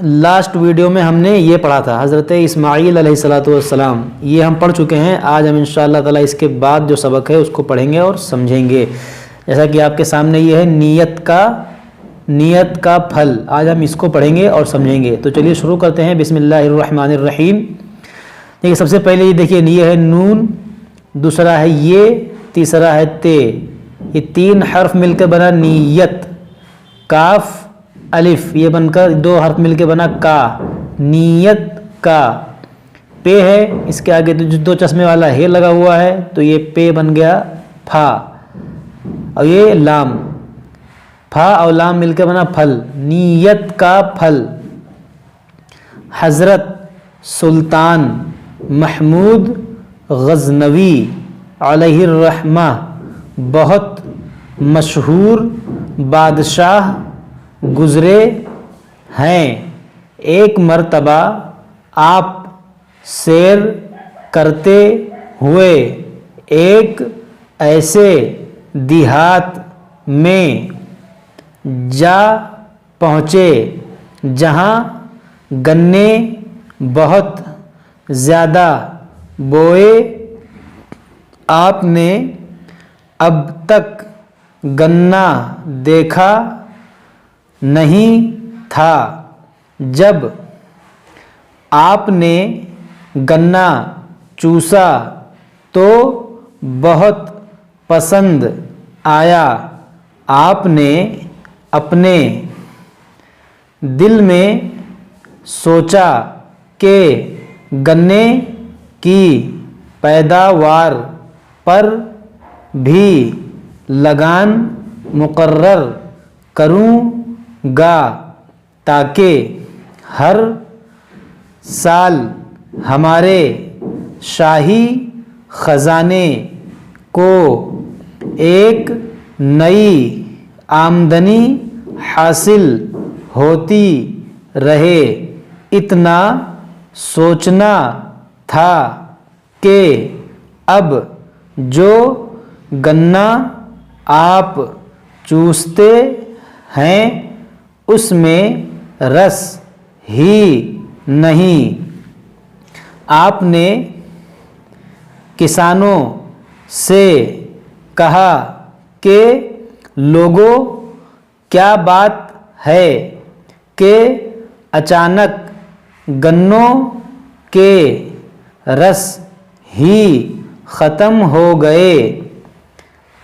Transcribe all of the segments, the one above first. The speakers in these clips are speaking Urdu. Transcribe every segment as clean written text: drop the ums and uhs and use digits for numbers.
لاسٹ ویڈیو میں ہم نے یہ پڑھا تھا حضرت اسماعیل علیہ الصلوۃ والسلام، یہ ہم پڑھ چکے ہیں۔ آج ہم انشاءاللہ تعالیٰ اس کے بعد جو سبق ہے اس کو پڑھیں گے اور سمجھیں گے۔ جیسا کہ آپ کے سامنے یہ ہے نیت کا پھل، آج ہم اس کو پڑھیں گے اور سمجھیں گے۔ تو چلیے شروع کرتے ہیں۔ بسم اللہ الرحمن الرحیم۔ دیکھیے سب سے پہلے یہ دیکھیے یہ ہے نون، دوسرا ہے یہ، تیسرا ہے تے، یہ تین حرف مل کر بنا نیت۔ کاف الف یہ بن کر دو حرف مل کے بنا کا، نیت کا۔ پے ہے، اس کے آگے دو چشمے والا ہے لگا ہوا ہے تو یہ پے بن گیا پھا، اور یہ لام، پھا اور لام مل کے بنا پھل، نیت کا پھل۔ حضرت سلطان محمود غزنوی علیہ الرحمہ بہت مشہور بادشاہ گزرے ہیں۔ ایک مرتبہ آپ سیر کرتے ہوئے ایک ایسے دیہات میں جا پہنچے جہاں گنے بہت زیادہ بوئے۔ آپ نے اب تک گنا دیکھا نہیں تھا۔ جب آپ نے گنا چوسا تو بہت پسند آیا۔ آپ نے اپنے دل میں سوچا کہ گنے کی پیداوار پر بھی لگان مقرر کروں گا تاکہ ہر سال ہمارے شاہی خزانے کو ایک نئی آمدنی حاصل ہوتی رہے۔ اتنا سوچنا تھا کہ اب جو گنا آپ چوستے ہیں اس میں رس ہی نہیں۔ آپ نے کسانوں سے کہا کہ لوگوں کیا بات ہے کہ اچانک گنوں کے رس ہی ختم ہو گئے۔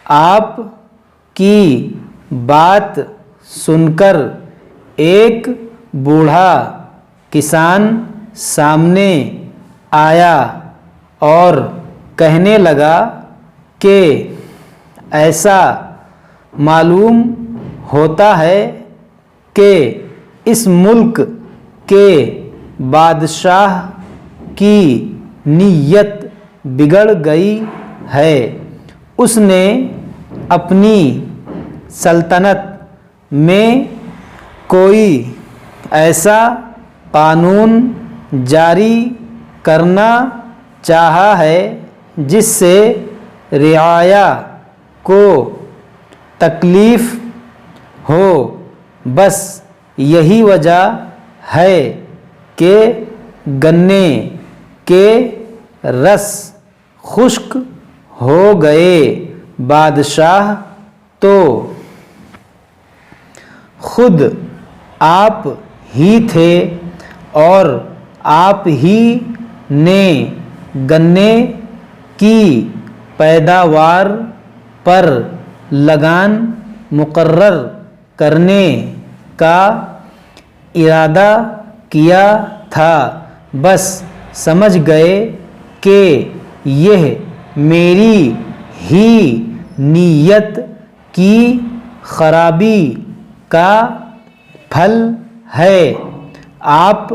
آپ کی بات سن کر ایک بوڑھا کسان سامنے آیا اور کہنے لگا کہ ایسا معلوم ہوتا ہے کہ اس ملک کے بادشاہ کی نیت بگڑ گئی ہے۔ اس نے اپنی سلطنت میں کوئی ایسا قانون جاری کرنا چاہا ہے جس سے رعایا کو تکلیف ہو۔ بس یہی وجہ ہے کہ گنے کے رس خشک ہو گئے۔ بادشاہ تو خود آپ ہی تھے اور آپ ہی نے گنے کی پیداوار پر لگان مقرر کرنے کا ارادہ کیا تھا۔ بس سمجھ گئے کہ یہ میری ہی نیت کی خرابی کا پھل ہے۔ آپ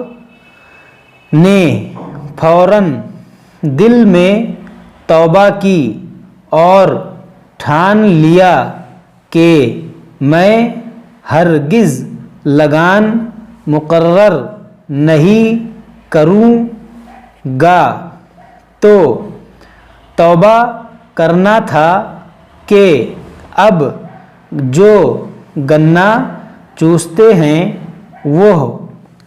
نے فوراً دل میں توبہ کی اور ٹھان لیا کہ میں ہرگز لگان مقرر نہیں کروں گا۔ تو توبہ کرنا تھا کہ اب جو گنا چوستے ہیں وہ